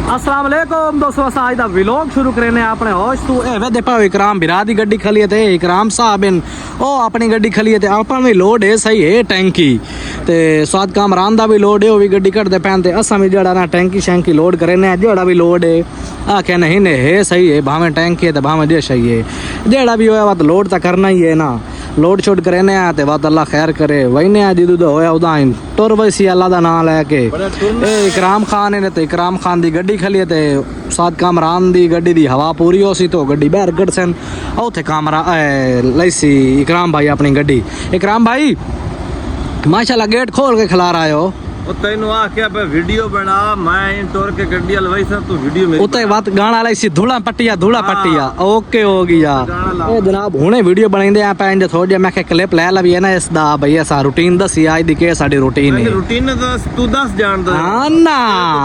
अस्सलाम वालेकुम दोस्तों, अस आज दा व्लॉग शुरू करने अपने होश तू ए वे दे पाओ इकराम बिरा दी गड्डी खली है ते इकराम साहब इन ओ अपनी गड्डी खली है ते आपन भी लोड है सही है टैंकी ते स्वाद कामरान दा भी लोड है ओ भी गड्डी कटदे पैन ते असा भी जेड़ा ना टैंकी शैंकी लोड करने जेड़ा भी लोड है आखे नहीं ने है सही है भावे टैंकी है ते भावे जे सही है जेड़ा भी होया वा लोड ता करना ही है ना लोड शोड करने आ ते बात अल्लाह खैर करे वहीने आ जिदू दा होया उदा टुर वैसी अल्लाह दा नाम लेके ए इकराम खान ने ते इकराम खान दी गड्डी खली ते साद कामरान दी गड्डी दी हवा पूरी हो सी तो गड्डी बाहर गड़ सन उथे कामरा लईसी इकराम भाई अपनी गड्डी इकराम भाई माशाल्लाह गेट खोल के खिला रहा हो तेनू आख्या वीडियो बना मैं टोर के गड्डी हलवाई सा तू वीडियो में उते बात गाना लाईसी धूला पट्टिया ओके हो गया ए जनाब हुने वीडियो बनाइंदे आ पैन जे थोड़ी मैं क्लिप ले लवी है ना इस दा भैया सा रूटीन दसी आज दी के साडी रूटीन है रूटीन दस तू दस जानदा हां ना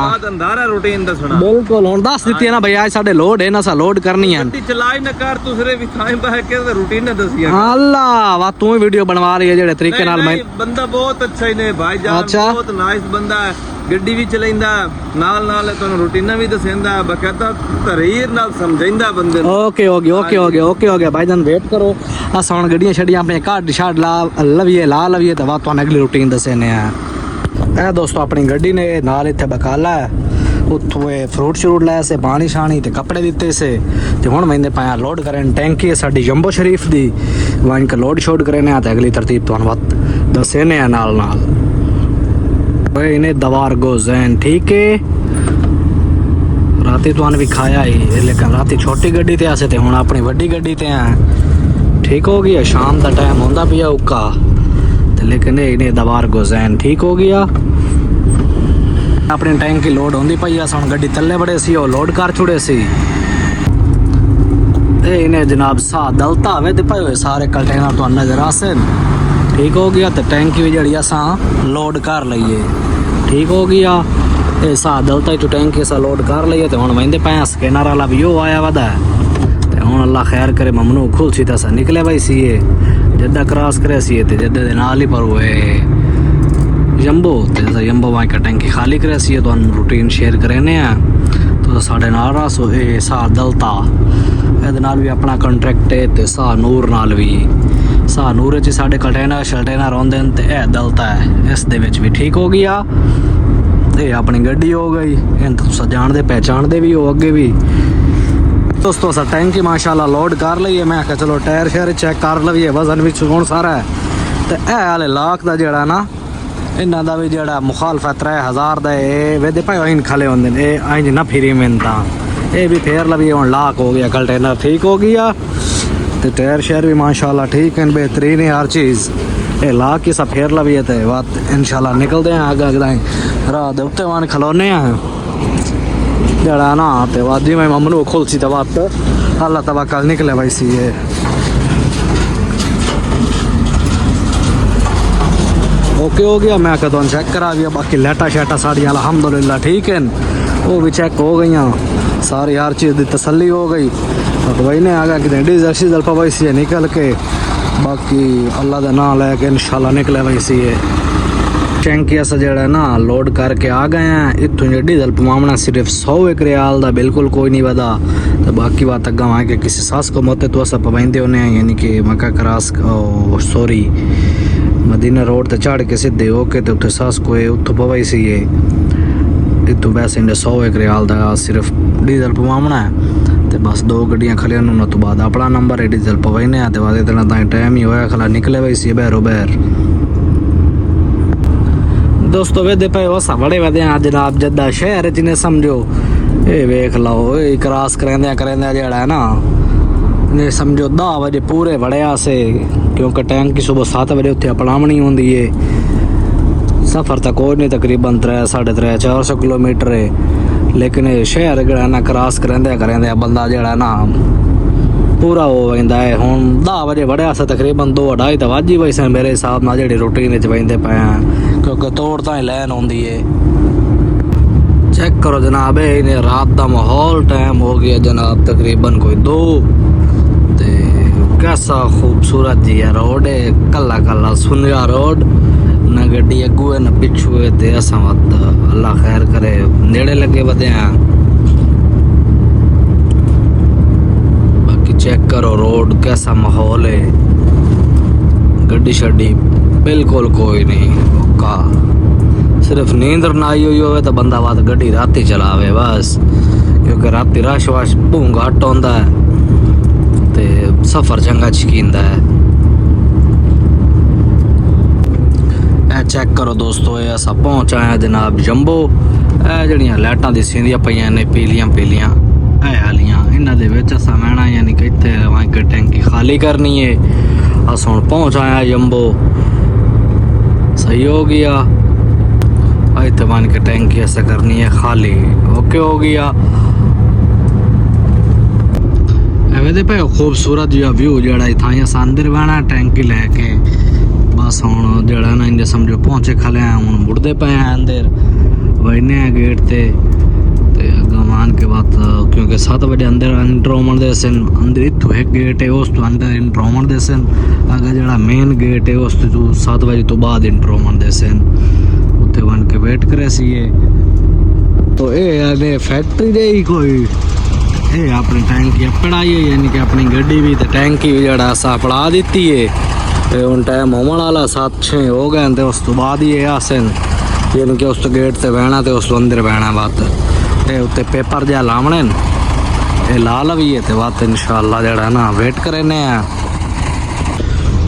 बात अंधारा रूटीन दसना बिल्कुल हुन दस दित्ती है ना भैया आज साडे लोड है ना सा लोड करनी है गड्डी चलाई ना कर दूसरे भी थाई बह के रूटीन ने दसी है अल्लाह वा तू वीडियो बनवा रही है जेड़े तरीके नाल मैं बंदा बहुत अच्छा ही ने भाईजान बहुत नाइस बंदा है गड्डी भी चलाइंदा नाल नाल तन्नू रूटीना भी दसेंदा बकायदा तरीर नाल समझाइंदा बंदे ओके हो गया भाईजान वेट करो अस हुन गड्डियां छड़ियां अपने काट शाट ला लवीए ते बात अगली रूटीन दसेने आ ए दोस्तों अपनी गड्डी ने नाल इत्थे बकाला है उत्थों फ्रूट श्रूट लाया से पानी शानी ते कपड़े दिते से ते हुण मैंने पाया लोड करन टैंकी है साडी जंबो शरीफ दी वाइन का लोड शोड करने आ ते अगली तरतीब तुहानू बात दसेने आ नाल नाल भाई इन्हें दवार गो जैन ठीक है राती तो भी खाया ही लेकिन राती छोटी गड्डी ते आसे ते हुण अपनी वड्डी गड्डी ते हैं ठीक हो गया शाम दा टाइम होंदा पिया उक्का ते लेकिन इन्हें दवार गो जैन ठीक हो गया अपनी टैंक की लोड होंदी पई अस हुण गड्डी तल्ले बड़े सी ओ लोड कर छुड़े सी ए इन्हें जनाब सा दलता हवे ते पए सारे कंटेनर तो नजर आसन ठीक हो गया तो टैंकी भी जड़ी असा लोड कर लीए ठीक हो गया ये सा दलता तो टैंकी सा लोड कर लीए तो हुण वहिंदे पाया स्कैनर वाला भी वो आया वदा ते हुण अल्लाह खैर करे ममनू खुल सी तसा निकले भाई सी जद्दा क्रॉस करे सी ते जद्दे दे नाल ही पर हुए जंबो ते जंबो वाई का टैंकी खाली करे सी तो रूटीन शेयर करने आ तो साढ़े नाल रासो ए सा दलता ए नाल भी अपना कॉन्ट्रैक्ट है ते सा नूर नाल भी सा नूर च साढ़े कंटेनर शल्टेनर आउंदे न ते ए दलता है इस दे विच भी ठीक हो गया ते अपनी गड्डी हो गई इन तुसा जानदे पहचानदे भी हो अगे भी दोस्तों असा टैंकी माशाल्लाह लोड कर लईए मैं आख्या चलो टायर शेयर चेक कर लवीए वजन भी कौन सारा है ते ए हाले लाख दा जेड़ा ना इन्हां दा भी जेड़ा मुखालफत 3000 दा ए वेदे पायो इन खले होंदे ने ए इंज ना फिरी में ता ए भी फेर लवीए हुण लाख हो गया कंटेनर ठीक हो गया ते टायर शेयर भी माशाल्लाह ठीक है बेहतरीन है हर चीज़ ये ला के सब फेर लवी है बात इंशाल्लाह निकलते हैं आगे अगला रात दे उत्ते वन खलोने हैं जड़ा ना ते वादी में ममनू खुल सी तो बात अल्लाह तवक्कल निकले भाई सी ये ओके हो गया मैं कहता हूँ चेक करा दिया बाकी लाइटा शाटा सारी अल्हम्दुलिल्लाह ठीक है वो भी चेक हो गई सारी हर चीज़ की तसल्ली हो गई तो वही ने आगा कि डीजल शीजल पर वैसी है निकल के बाकी अल्लाह का नाम लैके इंशाल्लाह निकले वैसी है टैंकी अस जड़ा ना लोड करके आ गए हैं इतों जो डीजल पवाना सिर्फ 100 रियाल का बिल्कुल कोई नहीं वदा तो बाकी बात अगर वहाँ के किसी सास को मोते तो अस पवेंदे होने यानी कि मक्का क्रॉस सॉरी मदीना रोड ते चढ़ के सीधे होके तो उत्थे सास को उत्थों पवाई सी है इतों वैसे 100 रियाल का सिर्फ डीजल पवाना है ते बस 2 गड्डियां खलियां उन्होंने तो बाद अपना नंबर है डीजल पवाने आते बाद इतना ताई टाइम ही होया खला निकले वही सी बैरो बैर दोस्तों वे दे पे वसा बड़े वदे आ जनाब जद्दा शहर जिने समझो ए वेख लो ए क्रॉस करेंदे जेड़ा है ना ने समझो 10 बजे पूरे बड़े आसे क्योंकि टैंक की सुबह 7 बजे उत्थे अपनावनी होंदी है सफ़र तक कोई नहीं तकरीबन 300-400 किलोमीटर है लेकिन शहर जड़ा ना क्रॉस करेंदे बंदा जड़ा ना पूरा हो वैंदा है हुण 10 बजे बड़े से तकरीबन 2-2:30 तो वाजी वैसे मेरे हिसाब नाल जेहड़ी रूटीन च वैंदे पे क्योंकि तोड़ ताई लैन होंदी है चेक करो जनाब इन्हें रात का माहौल टाइम हो गया जनाब तकरीबन कोई 2 ते कैसा खूबसूरत जी रोड है कला कला सुनहरा रोड ना गड्डी अगू है ना पिछू है ते असा अल्लाह खैर करे नेड़े लगे वधे चेक करो रोड कैसा माहौल है, गड्डी शड्डी बिल्कुल कोई नहीं ओका। सिर्फ नींद ना आई हुई होवे तो बंदा बात गड्डी राती चलावे बस, क्योंकि राती रश वश भूं घट होंदा है ते सफर चंगा चकींदा है। ए चेक करो दोस्तों, ये असा पहुंच आए जनाब जंबो। ए जड़ियां लाइटां दिसदियां पईयां ने पीलियां पीलियां ए हालियां, इन्हां दे विच असा मैना यानी कि इत्थे वहां के टैंकी खाली करनी है। अस हुण पहुंच आया जंबो, सही हो गया। इत्थे वन के टैंकी ऐसा करनी है खाली, ओके हो गया। एवे दे पे खूबसूरत जिहा व्यू जेड़ा इत्थां अस अंदर बहना टैंकी लैके बस हुण जेड़ा ना इंजे समझो पहुंचे खले हुण मुड़दे पे अंदर वजने गेट ते अग्गा मान के बात, क्योंकि 7 बजे अंदर एंटर होवन दे सन। अंदर इत्थों एक गेट है उस तो अंदर एंटर होवन दे सन, अगर जेड़ा मेन गेट है उस तो 7 बजे तो बाद एंटर होवन दे सन, उत्थे वन के वेट करे सी। तो ये फैक्ट्री दे ही कोई ये अपनी टैंकी पढ़ाई है, यानी कि अपनी गड्डी भी तो टैंकी भी जड़ा असा पढ़ा दी है। हुण टाइम होवन वाला 7-6 हो गए तो उस तो बाद ही ये आसन, यानी कि उस तो गेट से बहना तो उस तो अंदर बहना बात ते उत्ते पेपर जा लावने ये ला लवीए ते बात इंशाल्लाह जड़ा ना वेट करेने आ।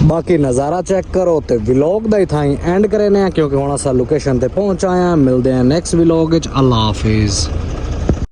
बाकी नज़ारा चेक करो ते व्लॉग दा इथाई एंड करेने आ, क्योंकि हुण असा लोकेशन ते पहुंच आए हैं। मिलदे हैं नेक्स्ट व्लॉग विच। अल्लाह हाफिज़।